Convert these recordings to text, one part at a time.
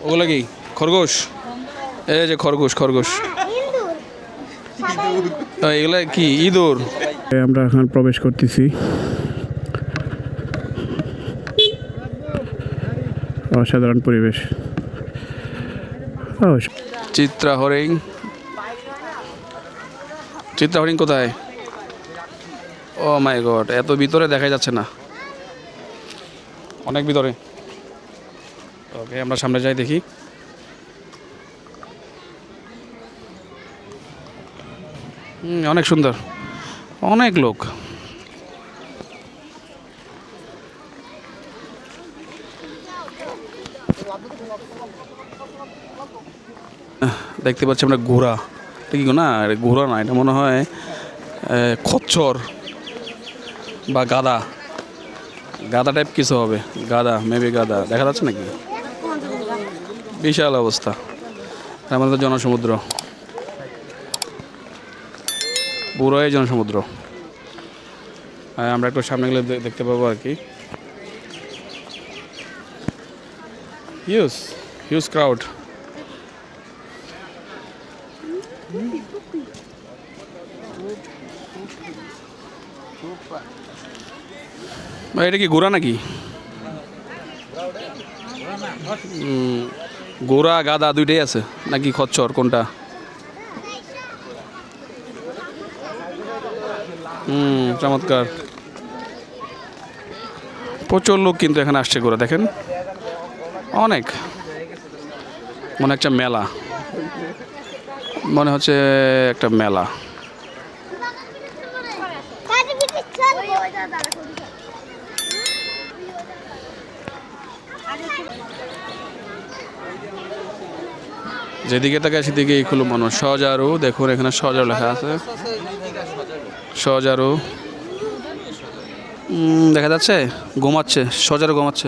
ওগুলো কি খরগোশ? এই যে খরগোশ খরগোশ এগুলা কি ইঁদুর? আমরা এখন প্রবেশ করতেছি। অসাধারণ পরিবেশ। চিত্রা হরিণ। চিত্রা হরিণ কোথায়? ও মাই গড, এত ভিতরে দেখা যাচ্ছে না, অনেক ভিতরে। ওকে, আমরা সামনে যাই দেখি। অনেক সুন্দর, অনেক লোক। দেখতে পাচ্ছি আমরা ঘোড়া। ঠিক না, ঘোড়া না, এটা মনে হয় খচ্চর বা গাদা, গাদা টাইপ কিছু হবে। গাদা, মেবি গাদা। দেখা যাচ্ছে নাকি? বিশাল অবস্থা। আমাদের জনসমুদ্র, পুরোই জনসমুদ্র। আমরা একটু সামনে গেলে দেখতে পাবো আর কি। Huge huge crowd. এটা কি ঘোড়া নাকি? ঘোড়া গাদা দুইটাই আছে নাকি? খচ্চর কোনটা? চমৎকার। প্রচুর লোক কিন্তু এখানে আসছে ঘোরা দেখেন, অনেক। মনে একটা মেলা, মনে হচ্ছে একটা মেলা। যেদিকে তাকায় সেদিকে এইগুলো মানুষ। সজারু, দেখুন এখানে সজারু লেখা আছে। সজারু দেখা যাচ্ছে, ঘুমাচ্ছে। সজারু ঘুমাচ্ছে।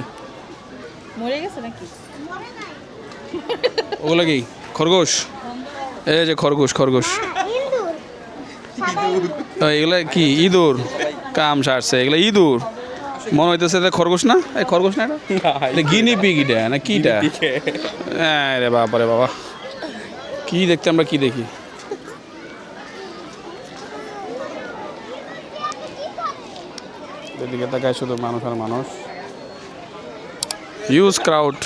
ওগুলো কি খরগোশ? এই যে খরগোশ খরগোশ এগুলা কি ইঁদুর? কাম সারছে, এগুলা ইঁদুর মনে হইতেছে। খরগোশ না? এই খরগোশ না, এটা গিনি পিগ। এটা না কিটা? হ্যাঁ রে বাবা, রে বাবা, কি দেখতে আমরা কি দেখি। এদিকে তাকায় শুধু মানুষ আর মানুষ। Huge crowd.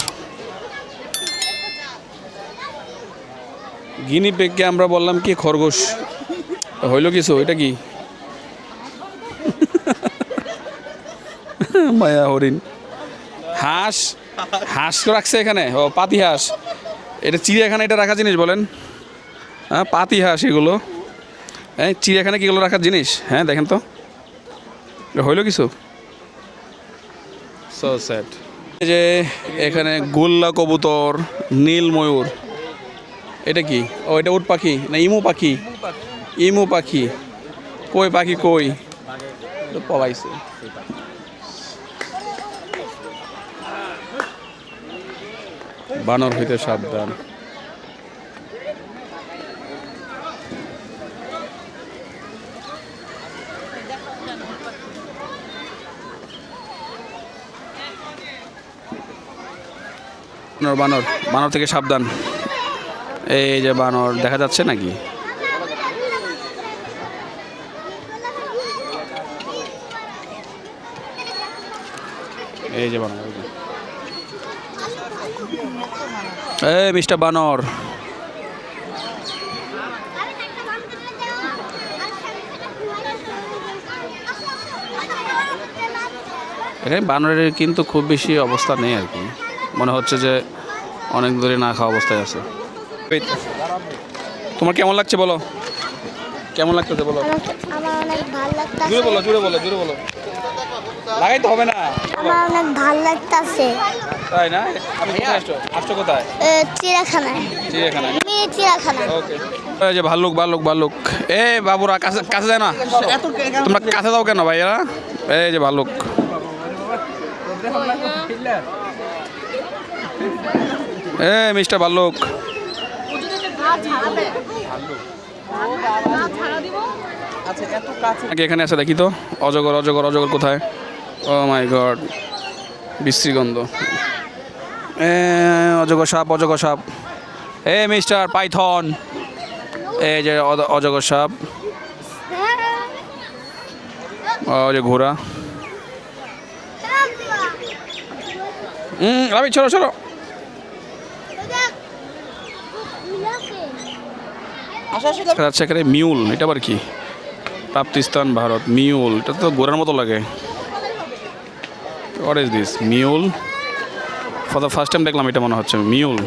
গিনি পিগকে আমরা বললাম কি খরগোশ, হইল কিছু? এটা কি? মায়া হরিণ। হাঁস, হাঁস রাখছে এখানে। ও পাতি হাঁস। এটা চিড়িয়াখানা এটা রাখা জিনিস বলেন? হ্যাঁ, পাতি হাঁস এগুলো। হ্যাঁ, চিড়িয়াখানা কি এগুলো রাখার জিনিস? হ্যাঁ দেখেন তো, হইল কিছু? So sad. এই যে এখানে গোল্লা কবুতর, নীল ময়ূর। এটা কি? ও এটা উট পাখি না ইমু পাখি? ইমু পাখি। কই পাখি কই? পলাইছে। বানর হইতে সাবধান। বানর, বানর থেকে সাবধান। এই যে বানর দেখা যাচ্ছে নাকি? এই যে বানর, এই মিস্টার বানর। এখানে বানরের কিন্তু খুব বেশি অবস্থা নেই আর কি। মনে হচ্ছে যে অনেক দূরে না খাওয়া অবস্থায় আছে। তোমার কেমন লাগছে বলো? কেমন লাগতেছে বলো? আমার অনেক ভালো লাগতেছে। জোরে বলো, জোরে বলো, জোরে বলো। লাগাইতে হবে না। আমার অনেক ভালো লাগতেছে। তাই না? আমি কোথায় আসছো? আসছো কোথায়? চিড়িয়াখানায়। চিড়িয়াখানায়। মিনি চিড়িয়াখানায়। ওকে। এই যে ভাল্লুক, ভাল্লুক, ভাল্লুক। এ বাবুরা কাছে কাছে যায় না। তোমরা কাছে যাও কেন ভাইয়া? এই যে ভাল্লুক। এ মিস্টার ভাল্লুক। এখানে আছে দেখি তো। অজগর, অজগর, অজগর কোথায়? ও মাই গড, বিশ্রী গন্ধ। অজগর সাপ অজগর সাপ। মিস্টার পাইথন, এই যে অজগর সাপ। ওই যে ঘোড়া। রাবি চলো চলো। আচ্ছা এখানে মিউল, এটা আবার কি? প্রাপ্তিস্থান ভারত, মিউল, এটা তো ঘোড়ার মতো লাগে। What is this mule? For the first time দেখলাম, এটা মনে হচ্ছে মিউল।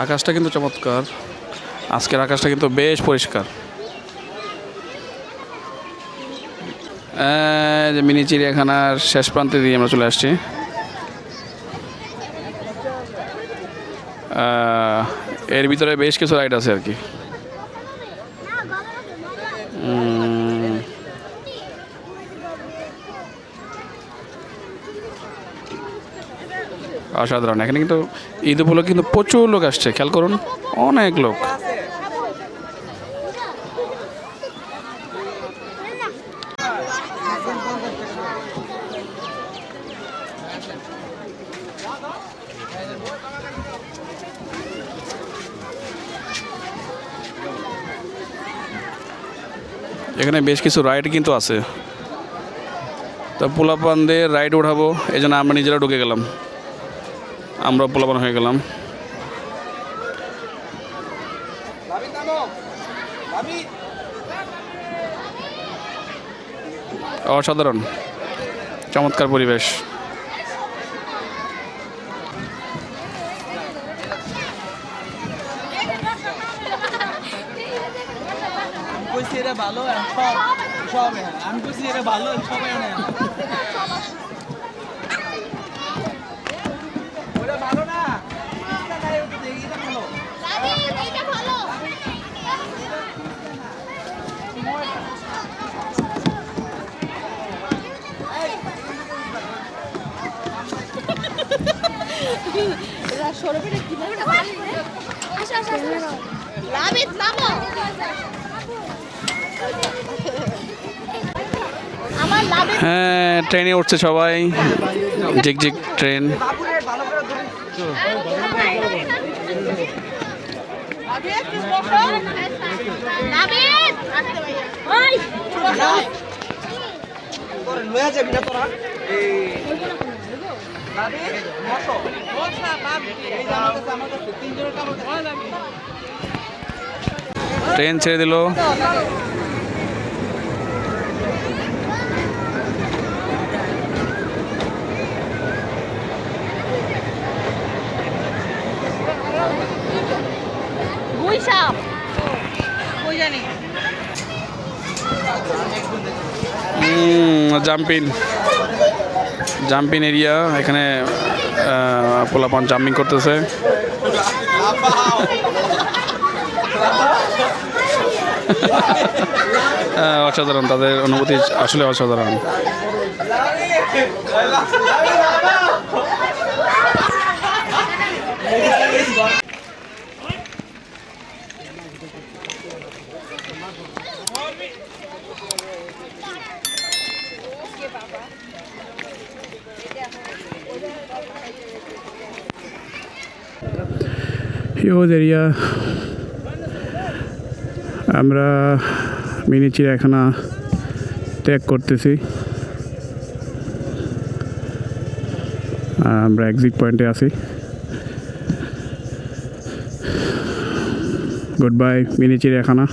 আকাশটা কিন্তু চমৎকার, আজকের আকাশটা কিন্তু বেশ পরিষ্কার। যে মিনি চিড়িয়াখানার শেষ প্রান্তে দিয়ে আমরা চলে আসছি। এর ভিতরে বেশ কিছু রাইড আছে আর কি। অসাধারণ। এখানে কিন্তু ঈদ উপলক্ষে কিন্তু প্রচুর লোক আসছে, খেয়াল করুন, অনেক লোক। এখানে বেশ কিছু রাইড কিন্তু আছে, তো পোলাপানদের রাইড উঠাবো, এই জন্য আমরা নিজেরা ঢুকে গেলাম, আমরা পোলাপান হয়ে গেলাম। অসাধারণ, চমৎকার পরিবেশ। ভালো সব আমি বুঝছি এটা ভালো সবাই ভালো না হ্যাঁ, ট্রেনে উঠছে সবাই, ঝিকঝিক ট্রেন। ট্রেন ছেড়ে দিল। জাম্পিং এরিয়া, এখানে পোলাপান জাম্পিং করতেছে। অসাধারণ, তাদের অনুভূতি আসলে অসাধারণ। Huge area. আমরা মিনি চিড়িয়াখানা ত্যাগ করতেছি। আমরা এক্সিট পয়েন্টে আছি। গুড বাই মিনি চিড়িয়াখানা।